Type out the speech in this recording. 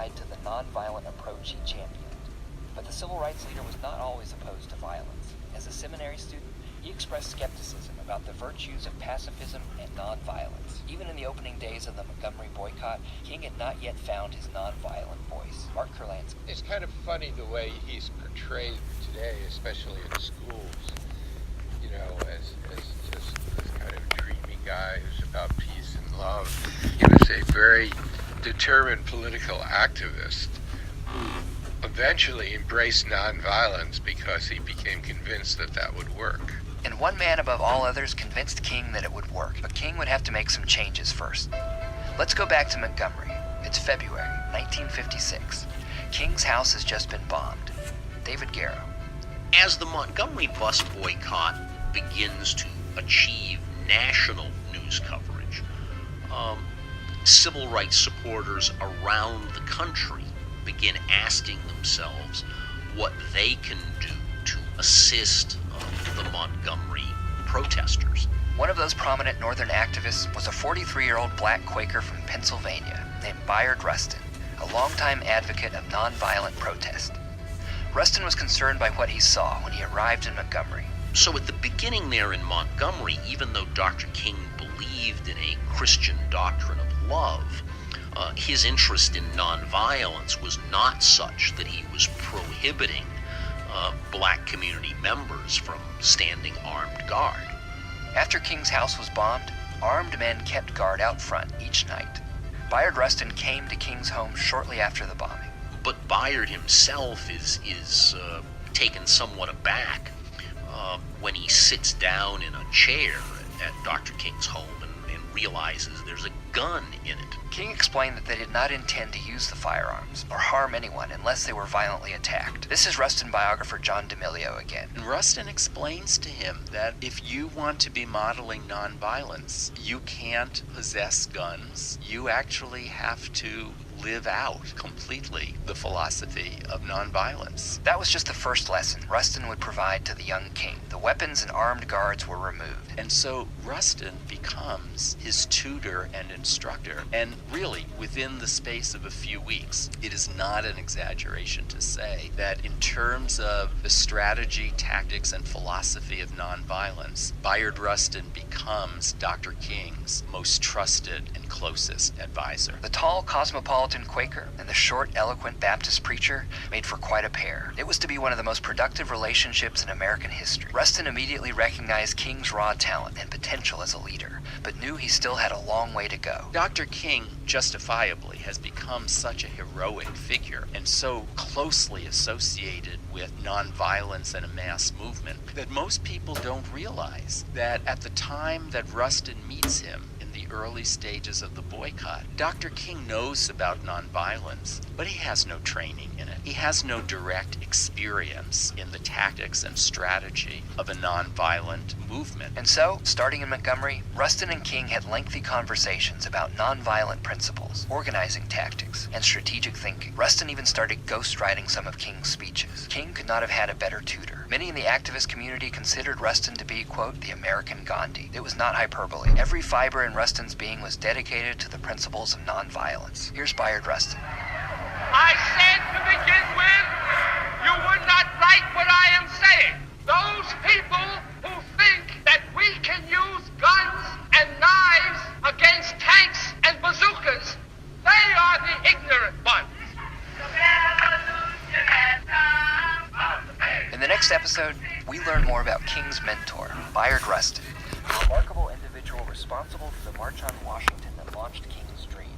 side to the nonviolent approach he championed. But the civil rights leader was not always opposed to violence. As a seminary student, he expressed skepticism about the virtues of pacifism and nonviolence. Even in the opening days of the Montgomery boycott, King had not yet found his nonviolent voice. Mark Kurlansky. It's kind of funny the way he's portrayed today, especially in schools, as just this kind of dreamy guy who's about peace and love. He was a very determined political activist who eventually embraced nonviolence because he became convinced that that would work. And one man above all others convinced King that it would work, but King would have to make some changes first. Let's go back to Montgomery. It's February 1956. King's house has just been bombed. David Garrow. As the Montgomery bus boycott begins to achieve national news coverage, civil rights supporters around the country begin asking themselves what they can do to assist the Montgomery protesters. One of those prominent Northern activists was a 43-year-old black Quaker from Pennsylvania named Bayard Rustin, a longtime advocate of nonviolent protest. Rustin was concerned by what he saw when he arrived in Montgomery. So at the beginning there in Montgomery, even though Dr. King believed in a Christian doctrine of love, his interest in nonviolence was not such that he was prohibiting black community members from standing armed guard. After King's house was bombed, armed men kept guard out front each night. Bayard Rustin came to King's home shortly after the bombing. But Bayard himself is taken somewhat aback when he sits down in a chair at Dr. King's home and realizes there's a gun in it. King explained that they did not intend to use the firearms or harm anyone unless they were violently attacked. This is Rustin biographer John D'Amelio again. And Rustin explains to him that if you want to be modeling nonviolence, you can't possess guns. You actually have to live out completely the philosophy of nonviolence. That was just the first lesson Rustin would provide to the young King. The weapons and armed guards were removed. And so Rustin becomes his tutor and instructor. And really, within the space of a few weeks, it is not an exaggeration to say that in terms of the strategy, tactics, and philosophy of nonviolence, Bayard Rustin becomes Dr. King's most trusted and closest advisor. The tall, cosmopolitan Quaker and the short, eloquent Baptist preacher made for quite a pair. It was to be one of the most productive relationships in American history. Rustin immediately recognized King's raw talent and potential as a leader, but knew he still had a long way to go. Dr. King justifiably has become such a heroic figure and so closely associated with nonviolence and a mass movement that most people don't realize that at the time that Rustin meets him in the early stages of the boycott, Dr. King knows about nonviolence, but he has no training in it. He has no direct experience in the tactics and strategy of a nonviolent movement. And so, starting in Montgomery, Rustin and King had lengthy conversations about nonviolent principles, organizing tactics, and strategic thinking. Rustin even started ghostwriting some of King's speeches. King could not have had a better tutor. Many in the activist community considered Rustin to be, quote, the American Gandhi. It was not hyperbole. Every fiber in Rustin's being was dedicated to the principles of nonviolence. Here's Bayard Rustin. I said to begin with, you would not like what I am saying. Those people who think that we can use guns and knives against tanks and bazookas, they are the ignorant ones. In the next episode, we learn more about King's mentor, Bayard Rustin, a remarkable individual responsible for the March on Washington that launched King's dream.